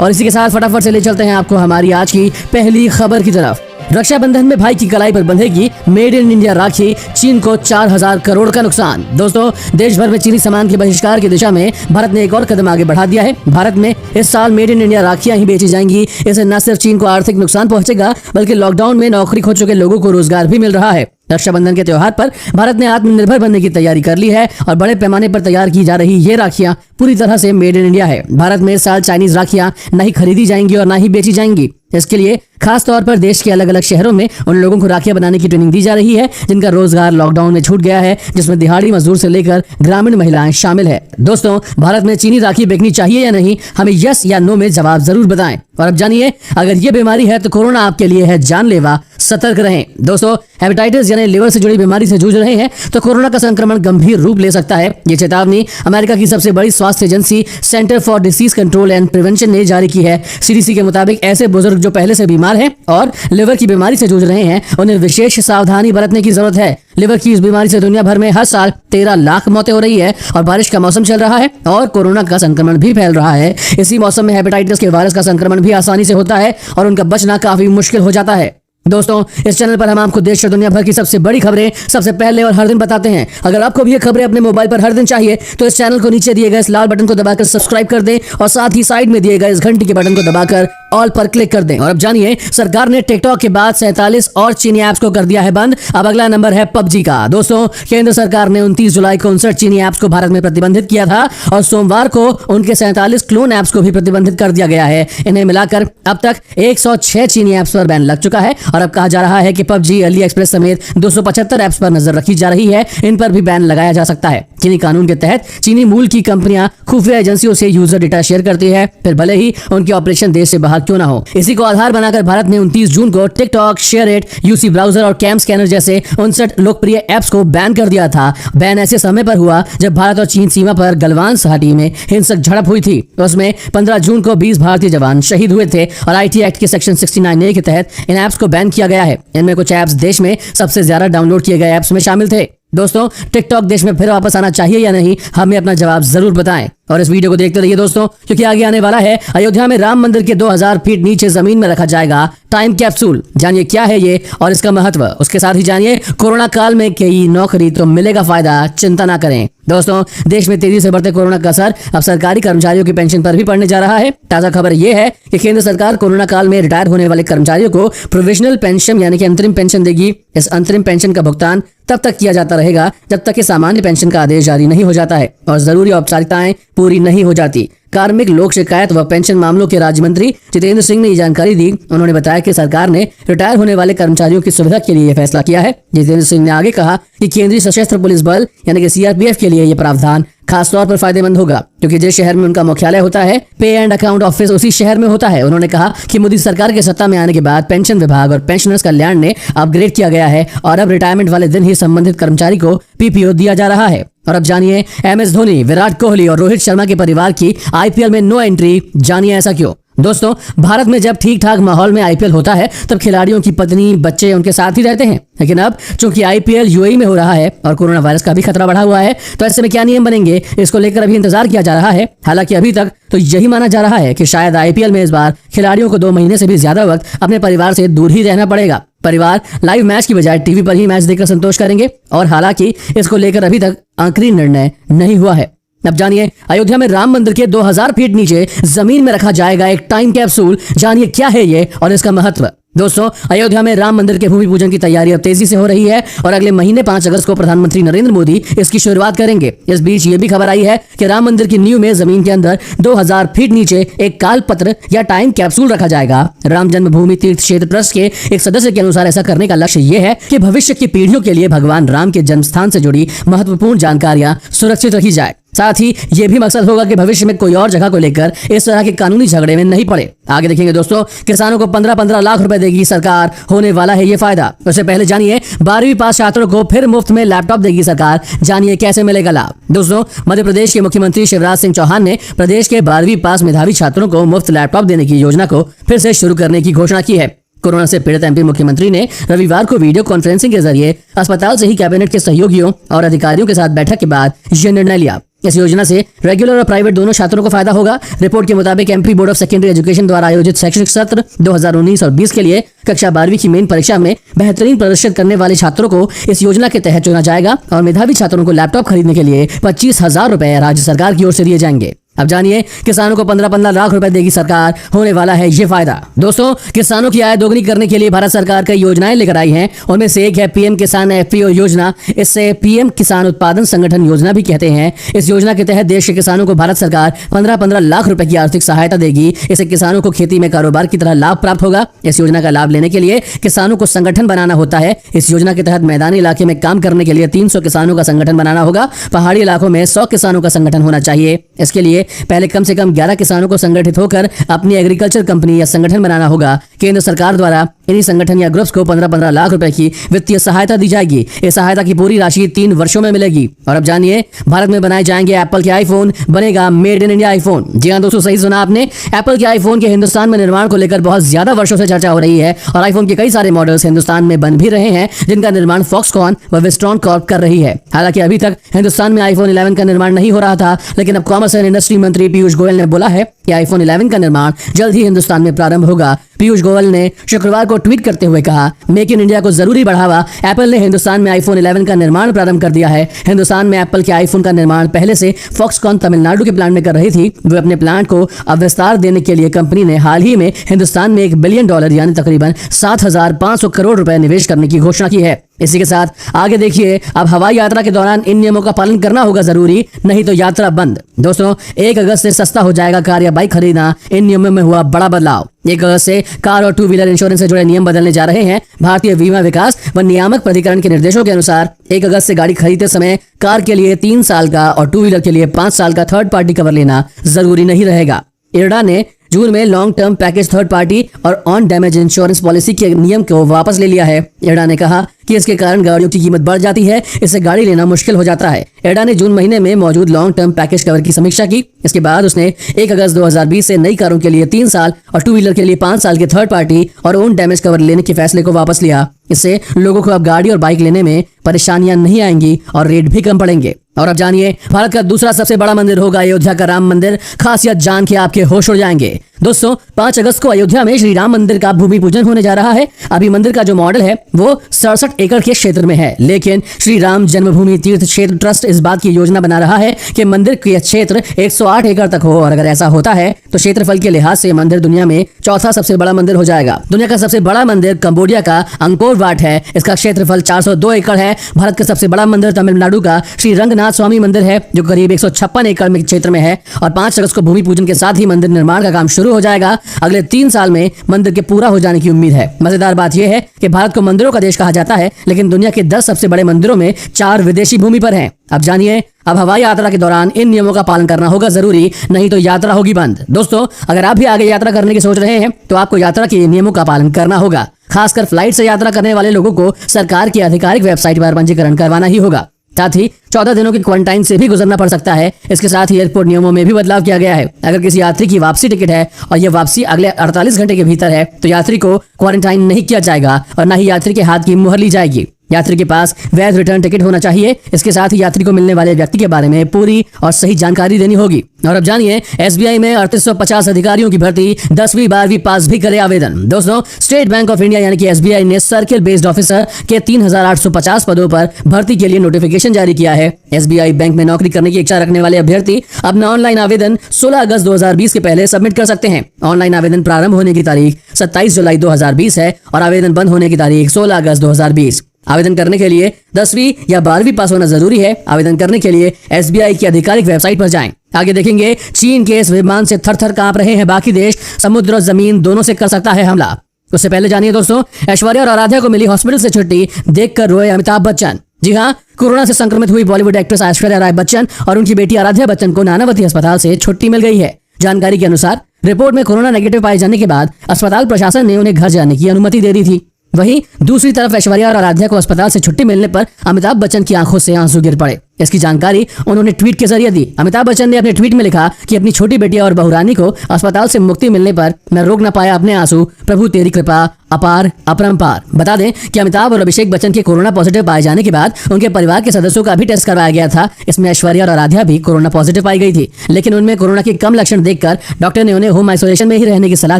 और इसी के साथ फटाफट से ले चलते हैं आपको हमारी आज की पहली खबर की तरफ। रक्षाबंधन में भाई की कलाई पर बंधेगी मेड इन इंडिया राखी, चीन को 4000 करोड़ का नुकसान। दोस्तों, देश भर में चीनी सामान के बहिष्कार की दिशा में भारत ने एक और कदम आगे बढ़ा दिया है। भारत में इस साल मेड इन इंडिया राखियां ही बेची जाएंगी। इससे न सिर्फ चीन को आर्थिक नुकसान पहुंचेगा, बल्कि लॉकडाउन में नौकरी खो चुके लोगों को रोजगार भी मिल रहा है। रक्षाबंधन के त्योहार पर भारत ने आत्मनिर्भर बनने की तैयारी कर ली है और बड़े पैमाने पर तैयार की जा रही ये राखियां पूरी तरह से मेड इन इंडिया है। भारत में इस साल चाइनीज राखियां नहीं खरीदी जाएंगी और ना ही बेची जाएंगी। इसके लिए खास तौर पर देश के अलग अलग शहरों में उन लोगों को राखियां बनाने की ट्रेनिंग दी जा रही है जिनका रोजगार लॉकडाउन में छूट गया है, जिसमें दिहाड़ी मजदूर से लेकर ग्रामीण महिलाएं शामिल है। दोस्तों, भारत में चीनी राखी बिकनी चाहिए या नहीं, हमें यस या नो में जवाब जरूर बताएं। और अब जानिए, अगर ये बीमारी है तो कोरोना आपके लिए है जानलेवा, सतर्क रहें। दोस्तों, हेपेटाइटिस यानी लिवर से जुड़ी बीमारी से जूझ रहे हैं तो कोरोना का संक्रमण गंभीर रूप ले सकता है। ये चेतावनी अमेरिका की सबसे बड़ी स्वास्थ्य agency centre for disease control and prevention ने जारी की है। सीडीसी के मुताबिक ऐसे बुजुर्ग जो पहले से बीमार हैं और लिवर की बीमारी से जूझ रहे हैं, उन्हें विशेष सावधानी बरतने की जरूरत है। लिवर की इस बीमारी से दुनिया भर में हर साल 13 लाख मौतें हो रही है और बारिश का मौसम चल रहा है और कोरोना का संक्रमण भी फैल रहा है। इसी मौसम में हेपेटाइटिस के वायरस का संक्रमण भी आसानी से होता है और उनका बचना काफी मुश्किल हो जाता है। दोस्तों, इस चैनल पर हम आपको देश और दुनिया भर की सबसे बड़ी खबरें सबसे पहले और हर दिन बताते हैं। अगर आपको भी ये खबरें अपने मोबाइल पर हर दिन चाहिए तो इस चैनल को नीचे दिए गए इस लाल बटन को दबाकर सब्सक्राइब कर दें और साथ ही साइड में दिए गए इस घंटी के बटन को दबाकर ऑल पर क्लिक कर दें। और अब जानिए, सरकार ने टिकटॉक के बाद 47 और चीनी ऐप्स को कर दिया है बंद। अब अगला नंबर है पबजी का। दोस्तों, केंद्र सरकार ने 29 जुलाई को 59 चीनी ऐप्स को भारत में प्रतिबंधित किया था और सोमवार को उनके 47 क्लोन ऐप्स को भी प्रतिबंधित कर दिया गया है। इन्हें मिलाकर अब तक 106 चीनी ऐप्स पर बैन लग चुका है और अब कहा जा रहा है कि पबजी, अली एक्सप्रेस समेत 275 ऐप्स पर नजर रखी जा रही है। इन पर भी बैन लगाया जा सकता है। चीनी कानून के तहत चीनी मूल की कंपनियां खुफिया एजेंसियों से यूजर डेटा शेयर करती है, फिर भले ही उनके ऑपरेशन देश से बाहर क्यों ना हो। इसी को आधार बनाकर भारत ने 29 जून को टिकटॉक, शेयरइट, यूसी ब्राउजर और कैम स्कैनर जैसे 59 लोकप्रिय ऐप्स को बैन कर दिया था। बैन ऐसे समय पर हुआ जब भारत और चीन सीमा पर गलवान घाटी में हिंसक झड़प हुई थी। उसमें 15 जून को 20 भारतीय जवान शहीद हुए थे और आईटी एक्ट के सेक्शन 69A के तहत इन ऐप्स को बैन किया गया है। इनमें कुछ ऐप्स देश में सबसे ज्यादा डाउनलोड किए गए ऐप्स में शामिल थे। दोस्तों, टिकटॉक देश में फिर वापस आना चाहिए या नहीं, हमें अपना जवाब जरूर बताएं। और इस वीडियो को देखते रहिए दोस्तों, क्योंकि आगे आने वाला है अयोध्या में राम मंदिर के 2000 फीट नीचे जमीन में रखा जाएगा टाइम कैप्सूल। जानिए क्या है ये और इसका महत्व। उसके साथ ही जानिए, कोरोना काल में कई नौकरी तो मिलेगा फायदा, चिंता ना करें। दोस्तों, देश में तेजी से बढ़ते कोरोना का असर अब सरकारी कर्मचारियों की पेंशन पर भी पड़ने जा रहा है। ताजा खबर यह है कि केंद्र सरकार कोरोना काल में रिटायर होने वाले कर्मचारियों को प्रोविजनल पेंशन यानी कि अंतरिम पेंशन देगी। इस अंतरिम पेंशन का भुगतान तब तक किया जाता रहेगा जब तक कि सामान्य पेंशन का आदेश जारी नहीं हो जाता है और जरूरी औपचारिकताएं पूरी नहीं हो जाती। कार्मिक लोक शिकायत व पेंशन मामलों के राज्य मंत्री जितेंद्र सिंह ने ये जानकारी दी। उन्होंने बताया कि सरकार ने रिटायर होने वाले कर्मचारियों की सुविधा के लिए यह फैसला किया है। जितेंद्र सिंह ने आगे कहा कि केंद्रीय सशस्त्र पुलिस बल यानी कि सीआरपीएफ के लिए यह प्रावधान खास तौर पर फायदेमंद होगा, क्योंकि जिस शहर में उनका मुख्यालय होता है, पे एंड अकाउंट ऑफिस उसी शहर में होता है। उन्होंने कहा कि मोदी सरकार के सत्ता में आने के बाद पेंशन विभाग और पेंशनर्स कल्याण ने अपग्रेड किया गया है और अब रिटायरमेंट वाले दिन ही संबंधित कर्मचारी को पीपीओ दिया जा रहा है। और अब जानिए, एमएस धोनी, विराट कोहली और रोहित शर्मा के परिवार की आईपीएल में नो एंट्री। जानिए ऐसा क्यों। दोस्तों, भारत में जब ठीक ठाक माहौल में आईपीएल होता है तब खिलाड़ियों की पत्नी, बच्चे उनके साथ ही रहते हैं। लेकिन अब चूंकि आईपीएल यूएई में हो रहा है और कोरोना वायरस का भी खतरा बढ़ा हुआ है, तो ऐसे में क्या नियम बनेंगे, इसको लेकर अभी इंतजार किया जा रहा है। हालांकि अभी तक तो यही माना जा रहा है कि शायद आईपीएल में इस बार खिलाड़ियों को 2 महीने से भी ज्यादा वक्त अपने परिवार से दूर ही रहना पड़ेगा। परिवार लाइव मैच की बजाय टीवी पर ही मैच देखकर संतोष करेंगे और हालांकि इसको लेकर अभी तक आखिरी निर्णय नहीं हुआ है। अब जानिए, अयोध्या में राम मंदिर के 2000 फीट नीचे जमीन में रखा जाएगा एक टाइम कैप्सूल। जानिए क्या है ये और इसका महत्व। दोस्तों, अयोध्या में राम मंदिर के भूमि पूजन की तैयारी अब तेजी से हो रही है और अगले महीने 5 अगस्त को प्रधानमंत्री नरेंद्र मोदी इसकी शुरुआत करेंगे। इस बीच ये भी खबर आई है कि राम मंदिर की नींव में जमीन के अंदर 2000 फीट नीचे एक काल पत्र या टाइम कैप्सूल रखा जाएगा। राम जन्मभूमि तीर्थ क्षेत्र ट्रस्ट के एक सदस्य के अनुसार ऐसा करने का लक्ष्य ये है कि भविष्य की पीढ़ियों के लिए भगवान राम के जन्म स्थान से जुड़ी महत्वपूर्ण जानकारियां सुरक्षित रखी जाए। साथ ही ये भी मकसद होगा कि भविष्य में कोई और जगह को लेकर इस तरह के कानूनी झगड़े में नहीं पड़े। आगे देखेंगे दोस्तों, किसानों को 15-15 लाख रुपए देगी सरकार, होने वाला है ये फायदा। उससे पहले जानिए, 12वीं पास छात्रों को फिर मुफ्त में लैपटॉप देगी सरकार। जानिए कैसे मिलेगा लाभ। दोस्तों, मध्य प्रदेश के मुख्यमंत्री शिवराज सिंह चौहान ने प्रदेश के 12वीं पास मेधावी छात्रों को मुफ्त लैपटॉप देने की योजना को फिर से शुरू करने की घोषणा की है। कोरोना से पीड़ित एमपी मुख्यमंत्री ने रविवार को वीडियो कॉन्फ्रेंसिंग के जरिए अस्पताल से ही कैबिनेट के सहयोगियों और अधिकारियों के साथ बैठक के बाद यह निर्णय लिया। इस योजना से रेगुलर और प्राइवेट दोनों छात्रों को फायदा होगा। रिपोर्ट के मुताबिक MP board of secondary education द्वारा आयोजित शैक्षणिक सत्र 2019 और 20 के लिए कक्षा 12वीं की मेन परीक्षा में बेहतरीन प्रदर्शन करने वाले छात्रों को इस योजना के तहत चुना जाएगा और मेधावी छात्रों को लैपटॉप खरीदने के लिए 25,000 रुपए राज्य सरकार की ओर से दिए जाएंगे। अब जानिए किसानों को 15-15 लाख रुपए देगी सरकार, होने वाला है ये फायदा। दोस्तों, किसानों की आय दोगुनी करने के लिए भारत सरकार कई योजनाएं लेकर आई हैं। उनमें से एक है पीएम किसान एफपीओ योजना। इससे पीएम किसान उत्पादन संगठन योजना भी कहते हैं। इस योजना के तहत देश के किसानों को भारत सरकार 15-15 लाख रुपए की आर्थिक सहायता देगी। इससे किसानों को खेती में कारोबार की तरह लाभ प्राप्त होगा। इस योजना का लाभ लेने के लिए किसानों को संगठन बनाना होता है। इस योजना के तहत मैदानी इलाके में काम करने के लिए 300 किसानों का संगठन बनाना होगा। पहाड़ी इलाकों में 100 किसानों का संगठन होना चाहिए। इसके लिए पहले कम से कम 11 किसानों को संगठित होकर अपनी एग्रीकल्चर कंपनी या संगठन बनाना होगा। केंद्र सरकार द्वारा इन्हीं संगठन या ग्रुप्स को 15-15 लाख रुपए की वित्तीय सहायता दी जाएगी। इस सहायता की पूरी राशि 3 वर्षों में मिलेगी। और अब जानिए, भारत में बनाए जाएंगे एप्पल के आईफोन, बनेगा मेड इन इंडिया आईफोन। जी हाँ दोस्तों, सही सुना आपने। एप्पल के आईफोन के हिंदुस्तान में निर्माण को लेकर बहुत ज्यादा वर्षों से चर्चा हो रही है और आईफोन के कई सारे मॉडल्स हिंदुस्तान में बन भी रहे हैं, जिनका निर्माण फॉक्सकॉन व वेस्ट्रॉन कॉर्प कर रही है। हालांकि अभी तक हिंदुस्तान में आईफोन 11 का निर्माण नहीं हो रहा था, लेकिन अब कॉमर्स एंड इंडस्ट्री मंत्री पीयूष गोयल ने बोला है कि आईफोन 11 का निर्माण जल्द ही हिंदुस्तान में प्रारंभ होगा। पीयूष गोयल ने शुक्रवार को ट्वीट करते हुए कहा, मेक इन इंडिया को जरूरी बढ़ावा। एप्पल ने हिंदुस्तान में आईफोन 11 का निर्माण प्रारंभ कर दिया है। हिंदुस्तान में एप्पल के आईफोन का निर्माण पहले से फॉक्सकॉन तमिलनाडु के प्लांट में कर रही थी। वे अपने प्लांट को अब विस्तार देने के लिए कंपनी ने हाल ही में हिंदुस्तान में $1 बिलियन यानी तकरीबन 7,500 करोड़ रुपए निवेश करने की घोषणा की है। इसी के साथ आगे देखिए, अब हवाई यात्रा के दौरान इन नियमों का पालन करना होगा जरूरी, नहीं तो यात्रा बंद। दोस्तों, 1 अगस्त से सस्ता हो जाएगा कार या बाइक खरीदना। इन नियमों में हुआ बड़ा बदलाव। 1 अगस्त से कार और 2 व्हीलर इंश्योरेंस से जुड़े नियम बदलने जा रहे हैं। भारतीय बीमा विकास व नियामक प्राधिकरण के निर्देशों के अनुसार 1 अगस्त से गाड़ी खरीदते समय कार के लिए 3 साल का और 2 व्हीलर के लिए 5 साल का थर्ड पार्टी कवर लेना जरूरी नहीं रहेगा। इरडा ने जून में long term package third party और ऑन डैमेज इंश्योरेंस पॉलिसी के नियम को वापस ले लिया है। इरडा ने कहा कि इसके कारण गाड़ियों की कीमत बढ़ जाती है, इससे गाड़ी लेना मुश्किल हो जाता है। इरडा ने जून महीने में मौजूद लॉन्ग टर्म पैकेज कवर की समीक्षा की। इसके बाद उसने 1 अगस्त 2020 से नई कारों के लिए 3 साल और 2 व्हीलर के लिए 5 साल के थर्ड पार्टी और ओन डैमेज कवर लेने के फैसले को वापस लिया। इससे लोगों को अब गाड़ी और बाइक लेने में परेशानियां नहीं आएंगी और रेट भी कम पड़ेंगे। और अब जानिए, भारत का दूसरा सबसे बड़ा मंदिर होगा अयोध्या का राम मंदिर। खासियत जान के आपके होश उड़ जाएंगे। दोस्तों, 5 अगस्त को अयोध्या में श्री राम मंदिर का भूमि पूजन होने जा रहा है। अभी मंदिर का जो मॉडल है वो 67 एकड़ के क्षेत्र में है, लेकिन श्री राम जन्मभूमि तीर्थ क्षेत्र ट्रस्ट इस बात की योजना बना रहा है कि मंदिर का क्षेत्र 108 एकड़ तक हो। और अगर ऐसा होता है तो क्षेत्रफल के लिहाज से मंदिर दुनिया में चौथा सबसे बड़ा मंदिर हो जाएगा। दुनिया का सबसे बड़ा मंदिर कंबोडिया का अंकोर वाट है। इसका क्षेत्रफल 402 एकड़ है। भारत का सबसे बड़ा मंदिर तमिलनाडु का श्री रंगनाथ स्वामी मंदिर है, जो करीब 156 एकड़ में क्षेत्र में है। और 5 अगस्त को भूमि पूजन के साथ ही मंदिर निर्माण का काम शुरू हो जाएगा। अगले 3 साल में मंदिर के पूरा हो जाने की उम्मीद है। मजेदार बात यह है कि भारत को मंदिरों का देश कहा जाता है, लेकिन दुनिया के 10 सबसे बड़े मंदिरों में 4 विदेशी भूमि पर हैं। अब जानिए, अब हवाई यात्रा के दौरान इन नियमों का पालन करना होगा जरूरी, नहीं तो यात्रा होगी बंद। दोस्तों, अगर आप भी आगे यात्रा करने की सोच रहे हैं तो आपको यात्रा के नियमों का पालन करना होगा। खासकर फ्लाइट से यात्रा करने वाले लोगों को सरकार की आधिकारिक वेबसाइट पर पंजीकरण करवाना ही होगा। साथ ही 14 दिनों की क्वारंटाइन से भी गुजरना पड़ सकता है। इसके साथ ही एयरपोर्ट नियमों में भी बदलाव किया गया है। अगर किसी यात्री की वापसी टिकट है और यह वापसी अगले 48 घंटे के भीतर है तो यात्री को क्वारंटाइन नहीं किया जाएगा और न ही यात्री के हाथ की मुहर ली जाएगी। यात्री के पास वैध रिटर्न टिकट होना चाहिए। इसके साथ ही यात्री को मिलने वाले व्यक्ति के बारे में पूरी और सही जानकारी देनी होगी। और अब जानिए, एसबीआई में 3850 अधिकारियों की भर्ती, 10वीं 12वीं पास भी करे आवेदन। दोस्तों, स्टेट बैंक ऑफ इंडिया यानी कि एसबीआई ने सर्किल बेस्ड ऑफिसर के 3850 पदों पर भर्ती के लिए नोटिफिकेशन जारी किया है। एसबीआई बैंक में नौकरी करने की इच्छा रखने वाले अभ्यर्थी अपना ऑनलाइन आवेदन 16 अगस्त 2020 के पहले सबमिट कर सकते हैं। ऑनलाइन आवेदन प्रारंभ होने की तारीख 27 जुलाई 2020 है और आवेदन बंद होने की तारीख 16 अगस्त 2020। आवेदन करने के लिए 10वीं या 12वीं पास होना जरूरी है। आवेदन करने के लिए एसबीआई की आधिकारिक वेबसाइट पर जाएं। आगे देखेंगे, चीन के इस विमान से थर थर कांप रहे हैं बाकी देश। समुद्र और जमीन दोनों से कर सकता है हमला। उससे पहले जानिए दोस्तों, ऐश्वर्या और आराध्या को मिली हॉस्पिटल से छुट्टी, देखकर रोए अमिताभ बच्चन। जी हाँ, कोरोना से संक्रमित हुई बॉलीवुड एक्ट्रेस ऐश्वर्या राय बच्चन और उनकी बेटी आराध्या बच्चन को नानावती अस्पताल से छुट्टी मिल गई है। जानकारी के अनुसार रिपोर्ट में कोरोना नेगेटिव पाए जाने के बाद अस्पताल प्रशासन ने उन्हें घर जाने की अनुमति दे दी थी। वहीं दूसरी तरफ ऐश्वर्या और आराध्या को अस्पताल से छुट्टी मिलने पर अमिताभ बच्चन की आंखों से आंसू गिर पड़े। इसकी जानकारी उन्होंने ट्वीट के जरिए दी। अमिताभ बच्चन ने अपने ट्वीट में लिखा कि अपनी छोटी बेटिया और बहुरानी को अस्पताल से मुक्ति मिलने पर मैं रोक न पाया अपने आंसू, प्रभु तेरी कृपा अपार अपरंपार। बता दें कि अमिताभ और अभिषेक बच्चन के कोरोना पॉजिटिव पाए जाने के बाद उनके परिवार के सदस्यों का भी टेस्ट करवाया गया था। इसमें ऐश्वर्या और आराध्या भी कोरोना पॉजिटिव पाई गई थी, लेकिन उनमें कोरोना के कम लक्षण देखकर डॉक्टर ने उन्हें होम आइसोलेशन में ही रहने की सलाह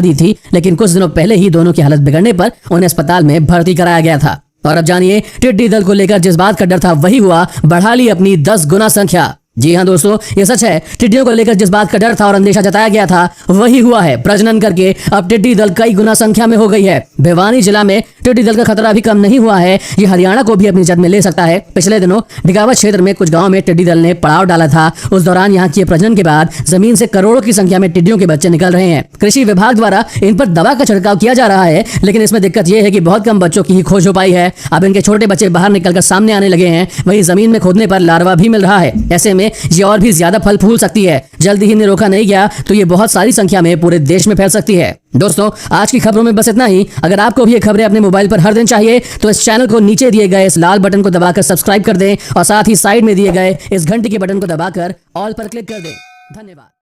दी थी। लेकिन कुछ दिनों पहले ही दोनों की हालत बिगड़ने पर उन्हें अस्पताल में भर्ती कराया गया था। और अब जानिए टिड्डी दल को लेकर जिस बात का डर था वही हुआ, बढ़ा ली अपनी 10 गुना संख्या। जी हाँ दोस्तों, ये सच है। टिड्डियों को लेकर जिस बात का डर था और अंदेशा जताया गया था वही हुआ है। प्रजनन करके अब टिड्डी दल कई गुना संख्या में हो गई है। भिवानी जिला में टिड्डी दल का खतरा भी कम नहीं हुआ है, ये हरियाणा को भी अपनी जद में ले सकता है। पिछले दिनों डिगावत क्षेत्र में कुछ गाँव में टिड्डी दल ने पड़ाव डाला था। उस दौरान यहाँ किए प्रजनन के बाद जमीन से करोड़ों की संख्या में टिड्डियों के बच्चे निकल रहे हैं। कृषि विभाग द्वारा इन पर दवा का छिड़काव किया जा रहा है, लेकिन इसमें दिक्कत यह है कि बहुत कम बच्चों की ही खोज हो पाई है। अब इनके छोटे बच्चे बाहर निकलकर सामने आने लगे हैं। वहीं जमीन में खोदने पर लार्वा भी मिल रहा है। ऐसे में ये और भी ज्यादा फल फूल सकती है। जल्दी ही इन्हें रोका नहीं गया तो ये बहुत सारी संख्या में पूरे देश में फैल सकती है। दोस्तों, आज की खबरों में बस इतना ही। अगर आपको भी ये खबरें अपने मोबाइल पर हर दिन चाहिए तो इस चैनल को नीचे दिए गए इस लाल बटन को दबाकर सब्सक्राइब कर दें और साथ ही साइड में दिए गए इस घंटी के बटन को दबाकर ऑल पर क्लिक कर दें। धन्यवाद।